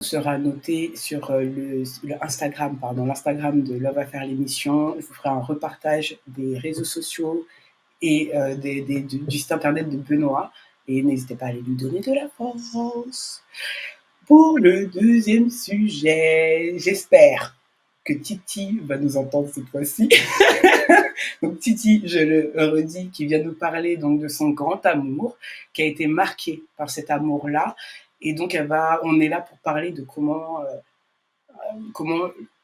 sera noté sur le Instagram, pardon, l'Instagram de Love Affaires l'émission. Je vous ferai un repartage des réseaux sociaux et du site internet de Benoît. Et n'hésitez pas à aller lui donner de la force. Pour le deuxième sujet, j'espère que Titi va nous entendre cette fois-ci. Donc Titi, je le redis, qui vient nous parler donc de son grand amour, qui a été marqué par cet amour-là. Et donc on est là pour parler de comment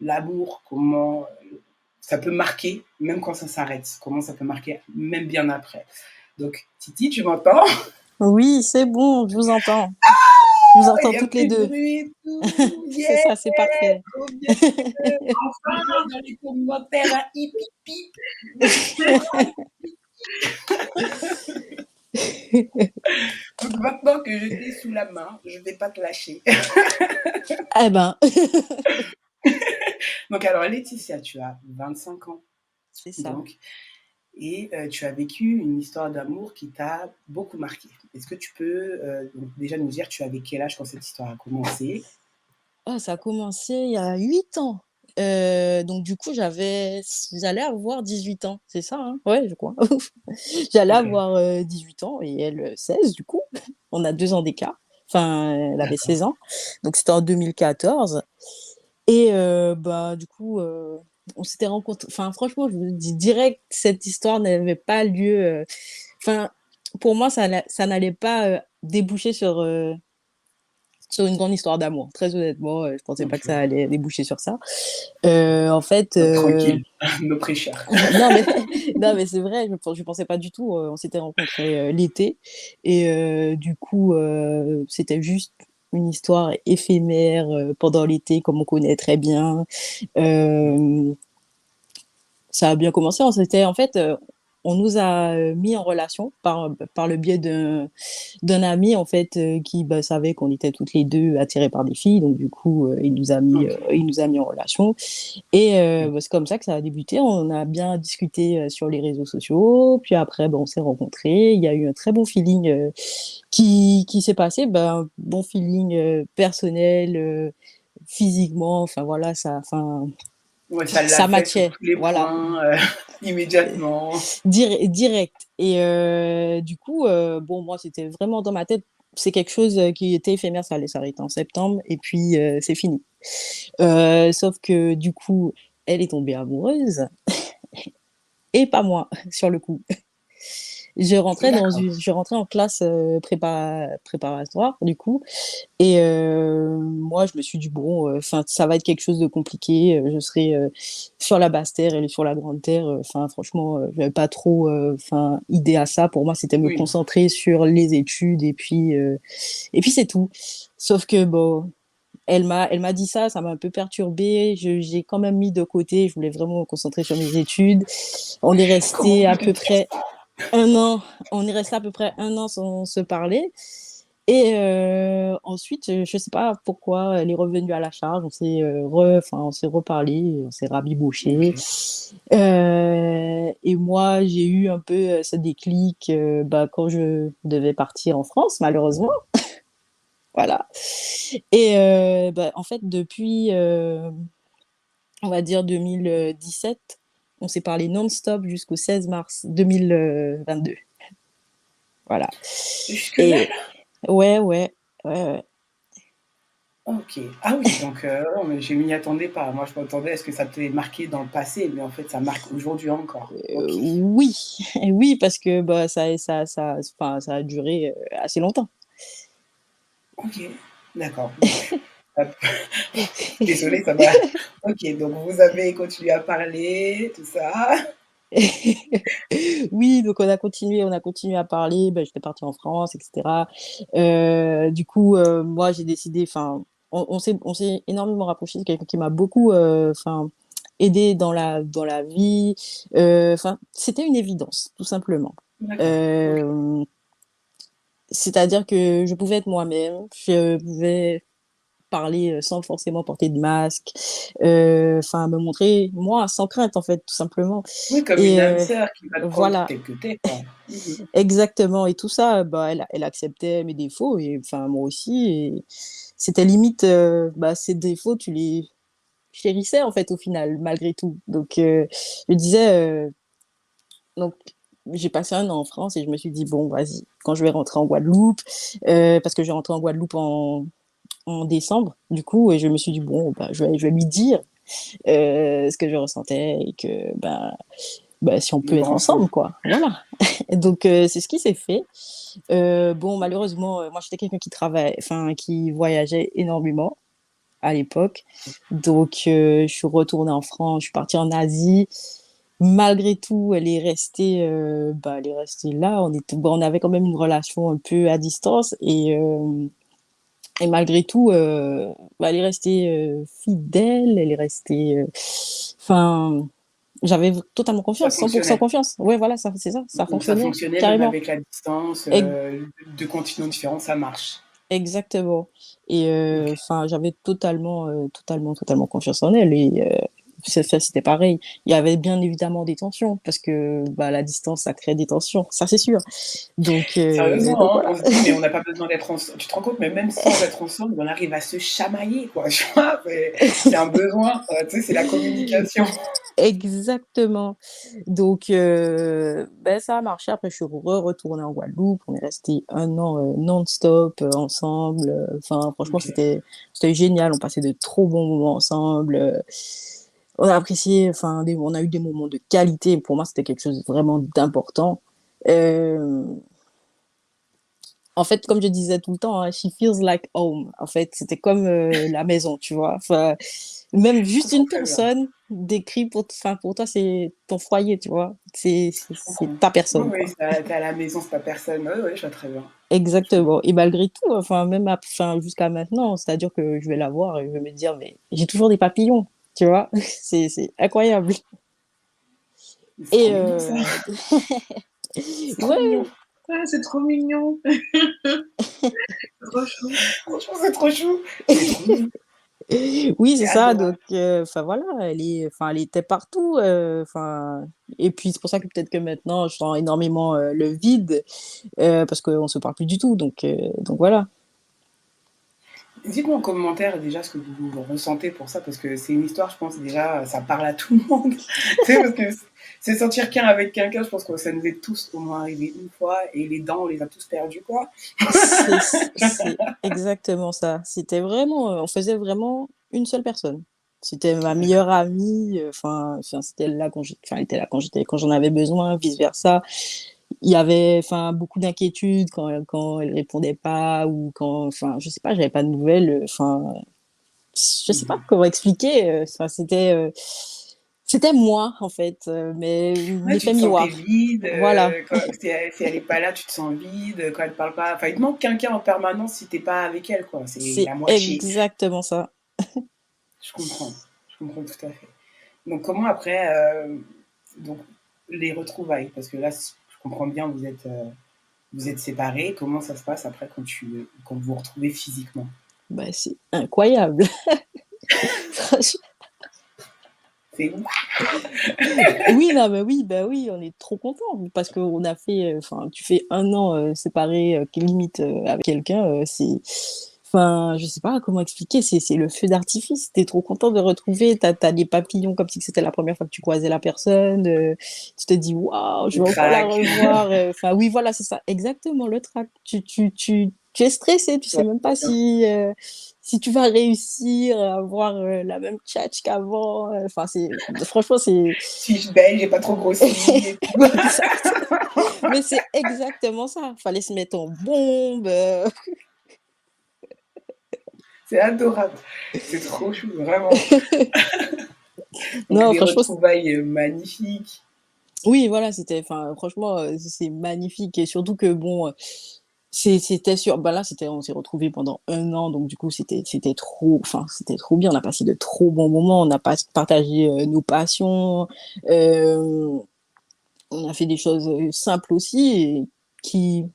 l'amour, comment ça peut marquer même quand ça s'arrête, comment ça peut marquer même bien après. Donc Titi, tu m'entends? Oui, c'est bon, je vous entends. Je vous Il entends n'y a toutes les plus de deux. bruit et tout. C'est Yeah, ça, c'est parfait. trop bien. Enfin, dans les commentaires, un hip hip Donc maintenant que je t'ai sous la main, je ne vais pas te lâcher. Eh ben, Donc alors Laetitia, tu as 25 ans. c'est ça. Donc, et tu as vécu une histoire d'amour qui t'a beaucoup marqué. Est-ce que tu peux donc déjà nous dire, tu avais quel âge quand cette histoire a commencé? Oh, ça a commencé il y a 8 ans. Donc du coup, j'allais avoir 18 ans, c'est ça, hein? Ouais, je crois. J'allais Ok, avoir, 18 ans et elle, 16 du coup. On a 2 ans d'écart. Enfin, elle avait d'accord. 16 ans. Donc c'était en 2014 et bah, du coup, on s'était rencontrés enfin franchement, je vous le dis direct, cette histoire n'avait pas lieu, enfin, pour moi, ça n'allait pas, déboucher sur une grande histoire d'amour. Très honnêtement, je pensais pas que ça Ok. allait déboucher sur ça. En fait, Donc, tranquille, nos prêcheurs. non mais non mais c'est vrai, je pensais pas du tout, on s'était rencontrés, l'été et du coup, c'était juste une histoire éphémère, pendant l'été comme on connaît très bien. Hem Ça a bien commencé, on s'était en fait, on nous a, mis en relation par le biais d'un ami en fait, qui, bah, savait qu'on était toutes les 2 attirées par des filles donc du coup, Ok, il nous a mis en relation et ok. bah, c'est comme ça que ça a débuté. On a bien discuté, sur les réseaux sociaux, puis après, bah, on s'est rencontrés. Il y a eu un très bon feeling, qui s'est passé, ben, un bon feeling, personnel, physiquement, enfin voilà, Ouais, ça l'a ça fait sur matchait, tous les voilà. points, immédiatement. Direct et du coup, bon moi c'était vraiment dans ma tête, c'est quelque chose, qui était éphémère, ça allait s'arrêter en septembre et puis, c'est fini. Sauf que du coup, elle est tombée amoureuse et pas moi sur le coup. D'accord. Je rentrais en classe, préparatoire du coup et moi je me suis dit: «Bon, enfin ça va être quelque chose de compliqué, je serai, sur la basse terre, elle est sur la grande terre», enfin franchement, j'avais pas trop, enfin idée à ça. Pour moi, c'était me Oui. concentrer sur les études et puis c'est tout. Sauf que bon, elle m'a dit ça, ça m'a un peu perturbée, j'ai quand même mis de côté, je voulais vraiment me concentrer sur mes études. On est Comment resté on à peut te peu dire près ça? un an on est resté à peu près un an sans se parler et ensuite, je sais pas pourquoi elle est revenue à la charge. On s'est reparlé, on s'est rabibochés, Ok. et moi, j'ai eu un peu, ce déclic, bah, quand je devais partir en France, malheureusement, voilà et bah, en fait, depuis, on va dire 2017, on s'est parlé non-stop jusqu'au 16 mars 2022. Voilà Jusque-là, et là? ouais, ouais, ouais, ouais. Ok. Ah oui, donc non, mais je m'y attendais pas. Moi, je m'attendais à ce que ça t'ait marqué dans le passé, mais en fait, ça marque aujourd'hui encore. Ok. Oui, oui, parce que, bah, enfin, ça a duré, assez longtemps. Ok. D'accord. Donc, hop. Désolée, ça va. Ok, donc vous avez continué à parler, tout ça. Oui, donc on a continué à parler, bah, j'étais partie en France et cetera. Du coup, moi, j'ai décidé enfin, on s'est énormément rapprochés. C'est quelqu'un qui m'a beaucoup, enfin, aidée dans la vie. Enfin, c'était une évidence, tout simplement. D'accord. Ok. Hem C'est-à-dire que je pouvais être moi-même, je pouvais parler sans forcément porter de masque, enfin me montrer moi sans crainte en fait tout simplement Oui, comme une et âme sœur qui va te prendre voilà tel que tu es, quoi. Mmh mh. exactement et tout ça, bah, elle acceptait mes défauts et enfin moi aussi et c'était limite, bah, ces défauts tu les chérissais en fait au final malgré tout donc je disais, donc j'ai passé 1 an en France et je me suis dit: «Bon vas-y, quand je vais rentrer en Guadeloupe», parce que je vais rentrer en Guadeloupe en décembre, du coup et je me suis dit: «Bon, bah, je vais lui dire, ce que je ressentais et que, bah, si on Le peut être grand saut. ensemble quoi», voilà. Et donc c'est ce qui s'est fait. Bon malheureusement, moi j'étais quelqu'un qui travaille enfin qui voyageait énormément à l'époque, donc je suis retournée en France, je suis partie en Asie. Malgré tout, elle est restée, bah, elle est restée là. On avait quand même une relation un peu à distance et malgré tout, bah, elle est restée, fidèle, elle est restée, enfin, j'avais totalement Ça confiance, 100 fonctionnait. confiance. Ouais, voilà, ça c'est ça, ça Donc ça fonctionnait fonctionnait même carrément. avec la distance, Ex 2 continents différents, ça marche. exactement et OK. enfin, j'avais totalement confiance en elle et c'était pareil. Il y avait bien évidemment des tensions parce que, bah, la distance, ça crée des tensions, ça c'est sûr. Donc Sérieusement, hein, voilà. on se dit: «Mais on n'a pas besoin d'être ensemble». Tu te rends compte, mais même sans être ensemble, on arrive à se chamailler, quoi, tu vois? C'est un besoin, tu sais, c'est la communication. Exactement. Donc ça a marché. Après, je suis retournée en Guadeloupe. On est resté 1 an, non-stop, ensemble, enfin franchement, OK. c'était génial. On passait de trop bons moments ensemble, on a apprécié, enfin des on a eu des moments de qualité. Pour moi, c'était quelque chose vraiment d'important. Hem En fait, comme je disais tout le temps, hein, she feels like home. En fait, c'était comme, la maison, tu vois? Enfin, même Je juste comprends une très bien, personne décrit enfin, pour toi, c'est ton foyer, tu vois? je C'est comprends. ta Oui, personne, oui, quoi. tu à la maison, c'est ta personne. Oui, oui, je vois très bien. Je Exactement comprends. et malgré tout, enfin, même enfin, jusqu'à maintenant, c'est-à-dire que je vais la voir et je vais me dire: «Mais j'ai toujours des papillons», tu vois? C'est incroyable Mais c'est trop et mignon ça, c'est trop ouais, mignon. Ah, c'est trop mignon, c'est trop chou. Franchement, c'est trop chou, c'est trop mignon, oui, c'est c'est ça, donc adorable. enfin voilà, elle était partout, enfin et puis c'est pour ça que peut-être que maintenant je sens énormément, le vide, parce qu'on se parle plus du tout, donc voilà. Dites-moi en commentaire déjà ce que vous ressentez pour ça, parce que c'est une histoire, je pense déjà, ça parle à tout le monde. Tu sais, parce que c'est sentir qu'un avec quelqu'un, je pense que ça nous est tous au moins arrivé une fois et les dents, on les a tous perdues, quoi. C'est exactement ça. C'était vraiment, on faisait vraiment une seule personne. C'était ma D'accord. meilleure amie, enfin c'était là elle était là quand j'en avais besoin, vice versa. Il y avait, enfin, beaucoup d'inquiétudes quand elle répondait pas ou quand enfin, je sais pas, j'avais pas de nouvelles, enfin, je sais pas Mmh. comment expliquer, enfin, c'était moi, en fait, mais Ouais, tu l'effet te sentais miroir. vide, Voilà, quand si elle est pas là, tu te sens vide, quand elle parle pas enfin, il te manque quelqu'un en permanence si tu es pas avec elle, quoi, c'est c'est la moitié. exactement ça. Je comprends tout à fait. Donc comment après, donc les retrouvailles? Parce que là, je comprends bien, vous êtes séparés. Comment ça se passe après quand vous vous retrouvez physiquement? Bah, c'est incroyable. Franch C'est ouf. oui, non, mais oui, bah, oui, on est trop contents parce qu'on a fait, enfin, tu fais 1 an, séparé, qui limite, avec quelqu'un, c'est enfin, je sais pas comment expliquer, c'est le feu d'artifice. Tu es trop content de retrouver, tu as des papillons comme si c'était la première fois que tu croisais la personne, tu te dis: «Waouh, je Le vais encore la trac. revoir», enfin, oui, voilà, c'est ça, exactement, le trac. Tu es stressé, tu Ça va sais même pas bien. si tu vas réussir à avoir, la même tchatche qu'avant, enfin, c'est franchement, c'est Suis-je belle? J'ai pas trop grossi et tout. exact. Mais c'est exactement ça. Fallait se mettre en bombe, C'est adorable. C'est trop chou, vraiment. Donc non, des franchement, retrouvailles, magnifiques. oui, voilà, c'était enfin, franchement, c'est magnifique et surtout que bon, c'était sûr bah, là, on s'est retrouvés pendant 1 an, donc du coup, c'était trop enfin, c'était trop bien. On a passé de trop bons moments. On a partagé, nos passions, hem, on a fait des choses, simples aussi et qui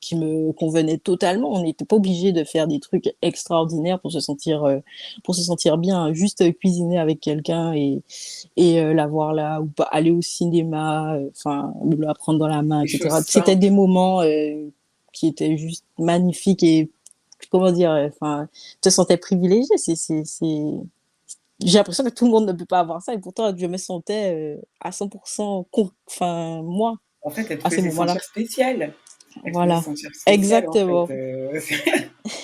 qui me convenait totalement. On n'était pas obligé de faire des trucs extraordinaires pour se sentir bien. Juste cuisiner avec quelqu'un et la voir là, ou pas aller au cinéma, enfin, la prendre dans la main, Des choses etc. C'était des simples. moments qui étaient juste magnifiques et comment dire, enfin, te sentais privilégié. J'ai l'impression que tout le monde ne peut pas avoir ça et pourtant je me sentais à 100% enfin, moi, En fait, elle te à ces faisait moments-là. sentir spéciale. Elle te faisait Voilà. sentir spéciale, en fait. Exactement.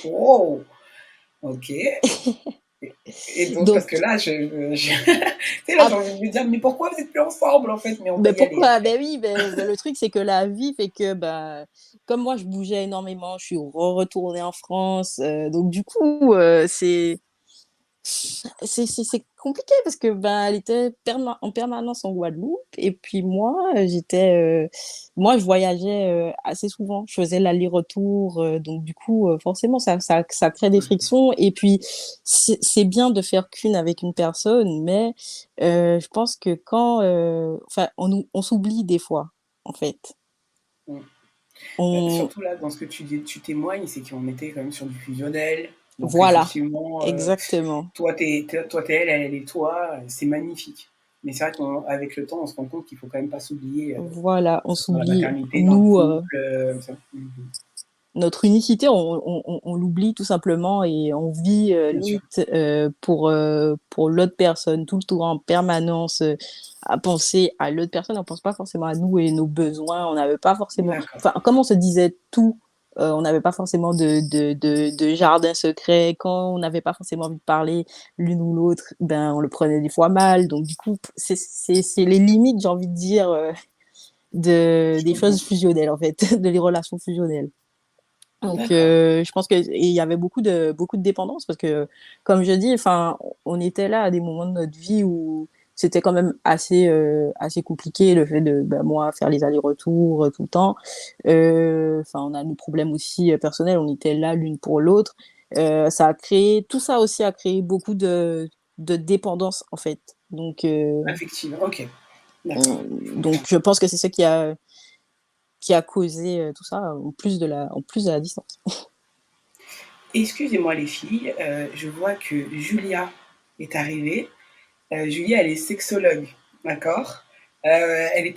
Wow! OK. Et donc, parce que Donc, là, tu sais, là, j'ai envie de lui dire, mais pourquoi vous êtes plus ensemble, en fait? Mais on va ben y aller pourquoi? après. Ben oui, ben le truc, c'est que la vie fait que, bah, comme moi, je bougeais énormément, je suis retournée en France. Donc, du coup, c'est compliqué parce que ben elle était en permanence en Guadeloupe et puis moi je voyageais assez souvent, je faisais l'aller-retour, donc du coup forcément ça crée des frictions et puis c'est bien de faire qu'une avec une personne, mais je pense que quand enfin on s'oublie des fois en fait. Mm. Bah, On surtout là, dans ce que tu témoignes, c'est qu'on était quand même sur du fusionnel. Donc, Voilà, effectivement, exactement. toi, t'es elle, elle est toi. C'est magnifique. Mais c'est vrai qu'avec le temps, on se rend compte qu'il faut quand même pas s'oublier, Voilà, que on ce soit dans la s'oublie. maternité, dans le Nous, couple, ça. Mhm. notre unicité, on l'oublie tout simplement et on vit Bien sûr. limite pour l'autre personne, tout le temps en permanence à penser à l'autre personne. On pense pas forcément à nous et nos besoins. On n'avait pas forcément, D'accord. enfin, comme on se disait tout, on n'avait pas forcément de jardin secret. Quand on n'avait pas forcément envie de parler l'une ou l'autre, ben, on le prenait des fois mal. Donc, du coup, c'est les limites, j'ai envie de dire, Je des comprends. choses fusionnelles, en fait, de les relations fusionnelles. Donc, D'accord. je pense qu'il y avait beaucoup de dépendance parce que, comme je dis, enfin, on était là à des moments de notre vie où c'était quand même assez compliqué le fait de, ben, moi, faire les allers-retours tout le temps. Enfin, on a nos problèmes aussi personnels, on était là l'une pour l'autre. Tout ça aussi a créé beaucoup de dépendance en fait. Effectivement. OK. D'accord. Je Donc, comprends. je pense que c'est ça qui a causé tout ça, en plus de la distance. Excusez-moi les filles, je vois que Julia est arrivée. Julia, elle est sexologue, d'accord? Elle est